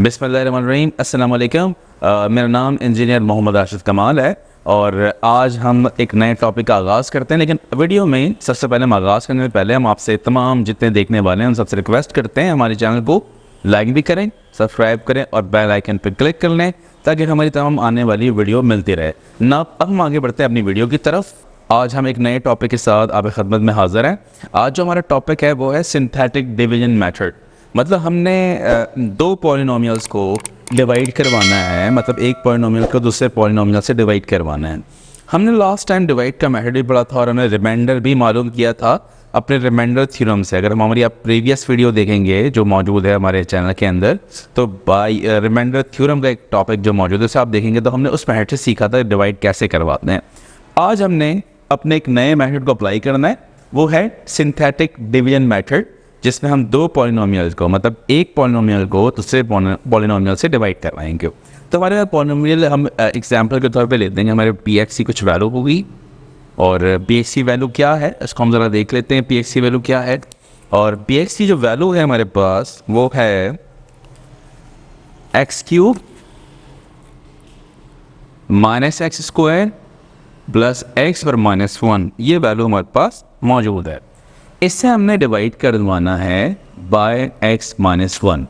बिस्मिल्लाहिर्रहमानिर्रहीम, अस्सलाम वालेकुम। मेरा नाम इंजीनियर मोहम्मद राशिद कमाल है और आज हम एक नए टॉपिक का आगाज़ करते हैं। लेकिन वीडियो में सबसे पहले हम आगाज़ करने से पहले हम आपसे तमाम जितने देखने वाले हैं उन सबसे रिक्वेस्ट करते हैं हमारे चैनल को लाइक भी करें, सब्सक्राइब करें और बेल आइकन पर क्लिक कर लें ताकि हमारी तमाम आने वाली वीडियो मिलती रहे ना। अब हम आगे बढ़ते हैं अपनी वीडियो की तरफ। आज हम एक नए टॉपिक के साथ आपकी खिदमत में हाज़िर हैं। आज जो हमारा टॉपिक है वो है सिंथेटिक डिवीजन मेथड। मतलब हमने दो पॉलिनोमियल्स को डिवाइड करवाना है, मतलब एक पॉलिनोमियल को दूसरे पॉलिनोमियल से डिवाइड करवाना है। हमने लास्ट टाइम डिवाइड का मेथड भी पढ़ा था और हमने रिमाइंडर भी मालूम किया था अपने रिमाइंडर थ्योरम से। अगर हम हमारी आप प्रीवियस वीडियो देखेंगे जो मौजूद है हमारे चैनल के अंदर, तो बाय रिमाइंडर थ्योरम का एक टॉपिक जो मौजूद है उसे आप देखेंगे तो हमने उस मेथड से सीखा था डिवाइड कैसे करवाते हैं। आज हमने अपने एक नए मेथड को अप्लाई करना है, वो है सिंथेटिक डिवीजन मेथड, जिसमें हम दो पॉलिनोमियल्स को, मतलब एक पॉलिनोमियल को दूसरे पॉलिनोमियल से डिवाइड करवाएंगे। तो हमारे पॉलिनोमियल हम एग्जांपल के तौर पे लेते हैं। हमारे पी एक्स की कुछ वैल्यू होगी और पी एक्स की वैल्यू क्या है इसको हम ज़रा देख लेते हैं। पी एक्स की वैल्यू क्या है, और पी एक्स की जो वैल्यू है हमारे पास वो है x cube minus x square plus x और माइनस 1। ये वैल्यू हमारे पास मौजूद है। इससे हमने डिवाइड करवाना है बाय एक्स माइनस 1।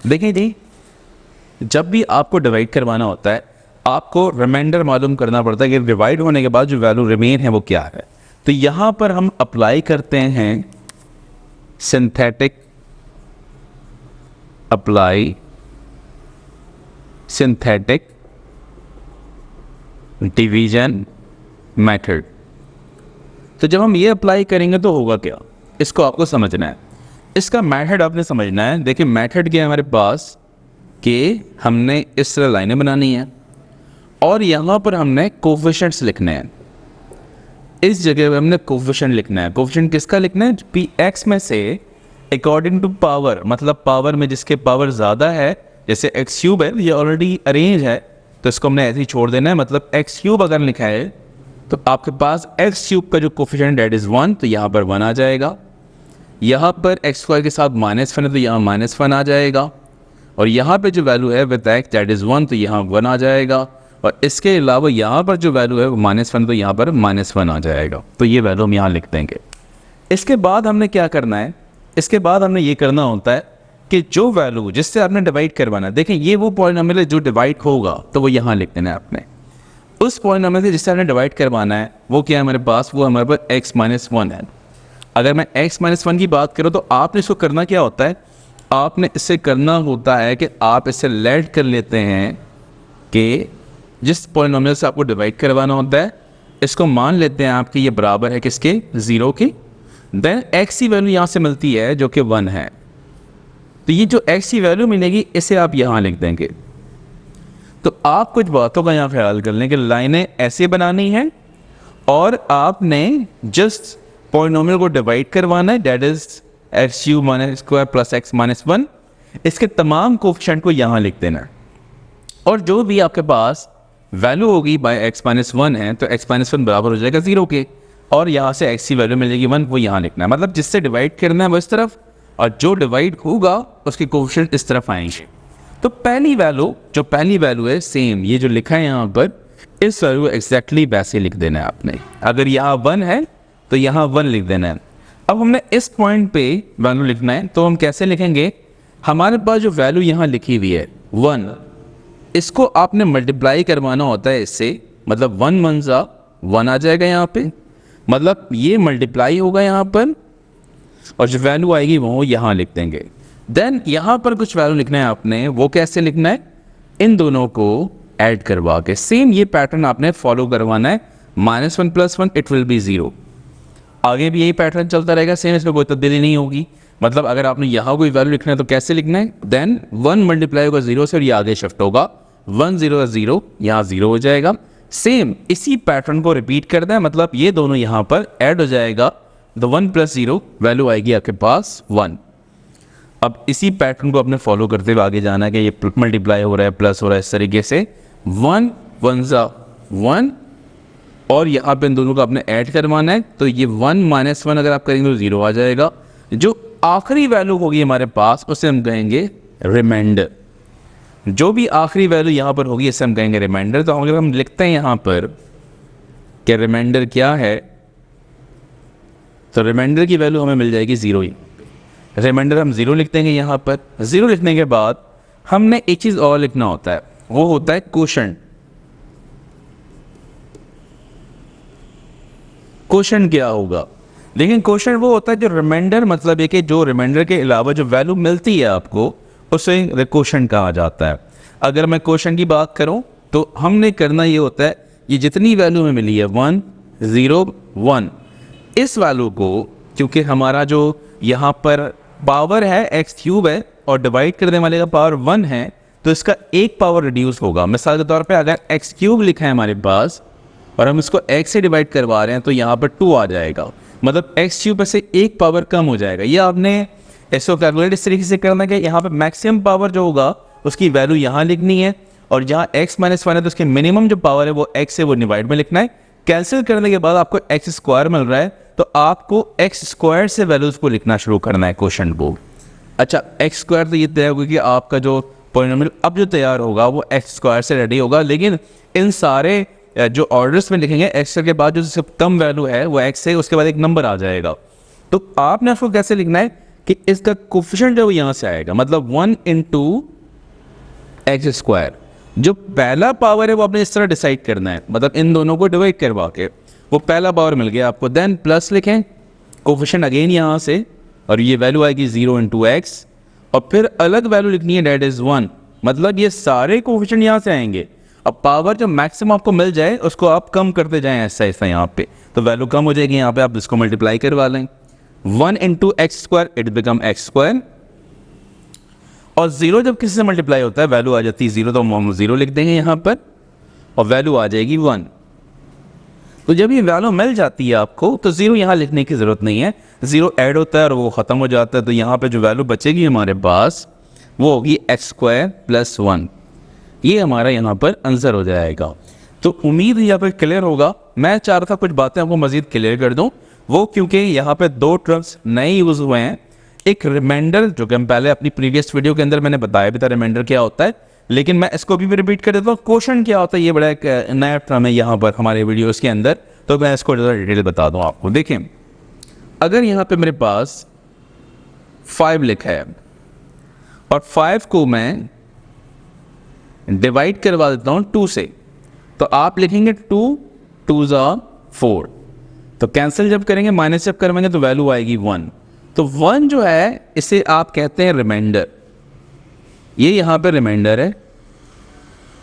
देखिए जी, जब भी आपको डिवाइड करवाना होता है आपको रिमाइंडर मालूम करना पड़ता है कि डिवाइड होने के बाद जो वैल्यू रिमेन है वो क्या है। तो यहाँ पर हम अप्लाई करते हैं सिंथेटिक डिवीजन मेथड। तो जब हम ये अप्लाई करेंगे तो होगा क्या, इसको आपको समझना है। इसका मेथड आपने समझना है। देखिए मेथड क्या है हमारे पास कि हमने इस तरह लाइनें बनानी है और यहाँ पर हमने कोफिशिएंट्स लिखने हैं। इस जगह पे हमने कोफिशिएंट लिखना है। कोफिशिएंट किसका लिखना है, पी एक्स में से अकॉर्डिंग टू पावर, मतलब पावर में जिसके पावर ज़्यादा है, जैसे एक्स क्यूब है ये ऑलरेडी अरेंज है तो इसको हमने ऐसे ही छोड़ देना है। मतलब एक्स क्यूब अगर लिखा है तो आपके पास एक्स क्यूब का जो कोफिशिएंट डेट इज़ 1, तो यहाँ पर 1 आ जाएगा। यहाँ पर एक्स स्क्वायर के साथ -1 है तो यहाँ -1 आ जाएगा। और यहाँ पे जो वैल्यू है विद एक्स डेट इज़ 1 तो यहाँ 1 आ जाएगा। और इसके अलावा यहाँ पर जो वैल्यू है वो -1 तो यहाँ पर -1 आ जाएगा। तो ये वैल्यू हम यहाँ लिख देंगे। इसके बाद हमने क्या करना है, इसके बाद हमने ये करना होता है कि जो वैल्यू जिससे आपने डिवाइड करवाना है, देखें ये वो पॉलिनोमियल है जो डिवाइड होगा तो वो यहाँ लिख देना है आपने। उस पॉलिनोमियल से जिससे हमने डिवाइड करवाना है वो क्या है हमारे पास, वो हमारे पास x माइनस 1 है। अगर मैं x माइनस 1 की बात करूँ तो आपने इसको करना क्या होता है, आपने इससे करना होता है कि आप इससे लेट कर लेते हैं कि जिस पॉलिनोमियल से आपको डिवाइड करवाना होता है इसको मान लेते हैं आपके ये बराबर है किसके, 0 के। देन x की वैल्यू यहाँ से मिलती है जो कि 1 है। तो ये जो x की वैल्यू मिलेगी इसे आप यहाँ लिख देंगे। तो आप कुछ बातों का यहाँ ख्याल कर लें कि लाइनें ऐसे बनानी है और आपने जस्ट पॉलिनोमियल को डिवाइड करवाना है, that is x cube minus square plus x minus 1। इसके तमाम कोफिशिएंट को यहाँ लिख देना है और जो भी आपके पास वैल्यू होगी बाय एक्स माइनस 1 है तो एक्स माइनस 1 बराबर हो जाएगा 0 के, और यहाँ से एक्स की वैल्यू मिलेगी 1, वो यहाँ लिखना है। मतलब जिससे डिवाइड करना है वो इस तरफ और जो डिवाइड होगा उसके कोफिशिएंट इस तरफ आएंगे। तो पहली वैल्यू है सेम, ये जो लिखा है यहाँ पर, इस वैल्यू एग्जैक्टली वैसे लिख देना है आपने। अगर यहाँ 1 है तो यहाँ 1 लिख देना है। अब हमने इस पॉइंट पे वैल्यू लिखना है तो हम कैसे लिखेंगे, हमारे पास जो वैल्यू यहाँ लिखी हुई है 1, इसको आपने मल्टीप्लाई करवाना होता है इससे। मतलब 1 1 1 आ जाएगा यहाँ पे, मतलब ये मल्टीप्लाई होगा यहाँ पर और जो वैल्यू आएगी वो यहाँ लिख देंगे। देन यहाँ पर कुछ वैल्यू लिखना है आपने, वो कैसे लिखना है, इन दोनों को ऐड करवा के सेम ये पैटर्न आपने फॉलो करवाना है। -1 + 1 इट विल बी 0। आगे भी यही पैटर्न चलता रहेगा सेम, इसमें कोई तब्दीली नहीं होगी। मतलब अगर आपने यहाँ कोई वैल्यू लिखना है तो कैसे लिखना है, देन 1 मल्टीप्लाई होगा 0 से और ये आगे शिफ्ट होगा 1 0 0, यहाँ 0 हो जाएगा। सेम इसी पैटर्न को रिपीट करना है, मतलब ये दोनों यहाँ पर ऐड हो जाएगा। तो 1 + 0 वैल्यू आएगी आपके पास 1। अब इसी पैटर्न को अपने फॉलो करते हुए आगे जाना है कि ये मल्टीप्लाई हो रहा है, प्लस हो रहा है, इस तरीके से 1 1 1 और यहाँ पे इन दोनों को आपने ऐड करवाना है। तो ये 1 - 1 अगर आप करेंगे तो 0 आ जाएगा। जो आखिरी वैल्यू होगी हमारे पास उसे हम कहेंगे रिमाइंडर। जो भी आखिरी वैल्यू यहाँ पर होगी इसे हम कहेंगे रिमाइंडर। तो अगर हम लिखते हैं यहाँ पर कि रिमाइंडर क्या है, तो रिमाइंडर की वैल्यू हमें मिल जाएगी 0 ही। रिमाइंडर हम 0 लिख देंगे यहाँ पर। 0 लिखने के बाद हमने एक चीज़ और लिखना होता है, वो होता है क्वोशंट। क्वोशंट क्या होगा? लेकिन क्वोशंट वो होता है जो रिमाइंडर, मतलब ये कि जो रिमाइंडर के अलावा जो वैल्यू मिलती है आपको, उसे क्वोशंट कहा जाता है। अगर मैं क्वोशंट की बात करूं तो हमने करना ये होता है, ये जितनी वैल्यू हमें मिली है 1 0 1, इस वैल्यू को, क्योंकि हमारा जो यहाँ पर पावर है एक्स क्यूब है और डिवाइड करने वाले का पावर 1 है, तो इसका एक पावर रिड्यूस होगा। मिसाल के तौर पे अगर एक्स क्यूब लिखा है हमारे पास और हम इसको x से डिवाइड करवा रहे हैं तो यहाँ पर 2 आ जाएगा, मतलब एक्स क्यूब से एक पावर कम हो जाएगा। ये आपने इसको कैलकुलेट इस तरीके से करना है कि यहाँ पे मैक्सिमम पावर जो होगा उसकी वैल्यू यहाँ लिखनी है, और जहाँ x माइनस 1 है तो उसके मिनिमम जो पावर है वो x से वो डिवाइड में लिखना है। कैंसिल करने के बाद आपको एक्स स्क्वायर मिल रहा है, तो आपको एक्स स्क्वायर से वैल्यूज को लिखना शुरू करना है क्वोशंट को। अच्छा, एक्स स्क्वायर तो ये तय होगा कि आपका जो पॉलिनोमियल अब जो तैयार होगा वो एक्स स्क्वायर से रेडी होगा, लेकिन इन सारे जो ऑर्डर्स में लिखेंगे एक्स के बाद जो सबसे कम वैल्यू है वो एक्स है, उसके बाद एक नंबर आ जाएगा। तो आपने उसको कैसे लिखना है कि इसका कोफिशिएंट जो यहाँ से आएगा, मतलब 1 × एक्स स्क्वायर, जो पहला पावर है वो आपने इस तरह डिसाइड करना है, मतलब इन दोनों को डिवाइड करवा के वो पहला पावर मिल गया आपको। देन प्लस लिखें कोफिशिएंट अगेन यहाँ से, और ये वैल्यू आएगी 0 × एक्स, और फिर अलग वैल्यू लिखनी है डेट इज 1, मतलब ये सारे कोफिशिएंट यहाँ से आएंगे। अब पावर जो मैक्सिमम आपको मिल जाए उसको आप कम करते जाएं ऐसा ऐसा यहाँ पे, तो वैल्यू कम हो जाएगी। यहाँ पे आप इसको मल्टीप्लाई करवा लें, 1 × x square it become x square, और 0 जब किसी से मल्टीप्लाई होता है वैल्यू आ जाती है 0, तो हम 0 लिख देंगे यहाँ पर और वैल्यू आ जाएगी 1। तो जब ये वैल्यू मिल जाती है आपको तो 0 यहाँ लिखने की ज़रूरत नहीं है, 0 ऐड होता है और वो ख़त्म हो जाता है। तो यहाँ पे जो वैल्यू बचेगी हमारे पास वो होगी एक्स स्क्वायर प्लस 1, ये हमारा यहाँ पर आंसर हो जाएगा। तो उम्मीद यहाँ पर क्लियर होगा। मैं चाह रहा था कुछ बातें आपको मज़ीद क्लियर कर दूँ, वो क्योंकि यहाँ पे 2 टर्म्स नए यूज़ हुए हैं। एक रिमाइंडर, जो कि हम पहले अपनी प्रीवियस वीडियो के अंदर मैंने बताया भी था रिमाइंडर क्या होता है, लेकिन मैं इसको भी रिपीट कर देता हूँ। क्वोशंट क्या होता है, ये बड़ा एक नया टर्म है यहाँ पर हमारे वीडियोस के अंदर, तो मैं इसको ज़रा डिटेल बता दूँ आपको। देखें, अगर यहाँ पे मेरे पास 5 लिखा है और 5 को मैं डिवाइड करवा देता हूँ 2 से, तो आप लिखेंगे 2 2 ज़ा 4, तो कैंसिल जब करेंगे माइनस जब करेंगे तो वैल्यू आएगी 1। तो 1 जो है इसे आप कहते हैं रिमाइंडर, ये यहाँ पे रिमाइंडर है,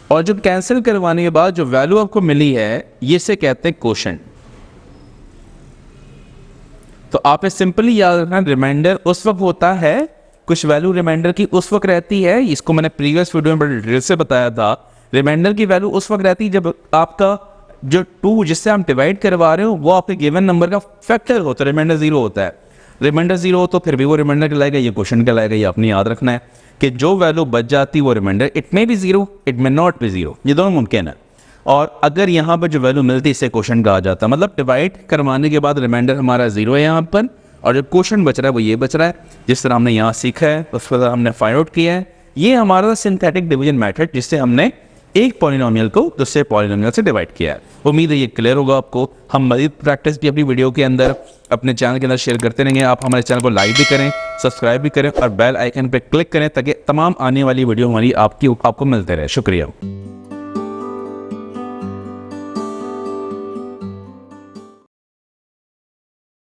और जो कैंसिल करवाने के बाद जो वैल्यू आपको मिली है ये से कहते हैं क्वोशंट। तो आप सिंपली याद रखना, रिमाइंडर उस वक्त होता है, कुछ वैल्यू रिमाइंडर की उस वक्त रहती है, इसको मैंने प्रीवियस वीडियो में बड़े डिटेल से बताया था। रिमाइंडर की वैल्यू उस वक्त रहती है जब आपका जो 2 जिससे आप डिवाइड करवा रहे हो वो आपके गिवन नंबर का फैक्टर होता है, रिमाइंडर 0 होता है। रिमाइंडर 0 हो तो फिर भी वो रिमाइंडर कहलाएगा, ये क्वोशंट कहलाएगा। ये आपने याद रखना है कि जो वैल्यू बच जाती है वो remainder, it may be 0 it may not be 0, ये दोनों मुमकिन है। और अगर यहाँ पर जो वैल्यू मिलती है इसे क्वोशंट कहा जाता है, मतलब डिवाइड करवाने के बाद रिमाइंडर हमारा 0 है यहाँ पर, और जो क्वोशंट बच रहा है वो ये बच रहा है। जिस तरह हमने यहाँ सीखा है उस पर हमने फाइंड आउट किया है। ये हमारा सिंथेटिक डिवीजन मेथड, जिससे हमने एक पॉलिनोमियल को दूसरे पॉलिनोमियल से डिवाइड किया है। उम्मीद है ये क्लियर होगा आपको। हम मज़ीद प्रैक्टिस भी अपनी वीडियो के अंदर अपने चैनल के अंदर शेयर करते रहेंगे। आप हमारे चैनल को लाइक भी करें, सब्सक्राइब भी करें और बेल आइकन पर क्लिक करें ताकि तमाम आने वाली वीडियो हमारी आपको मिलते रहे। शुक्रिया।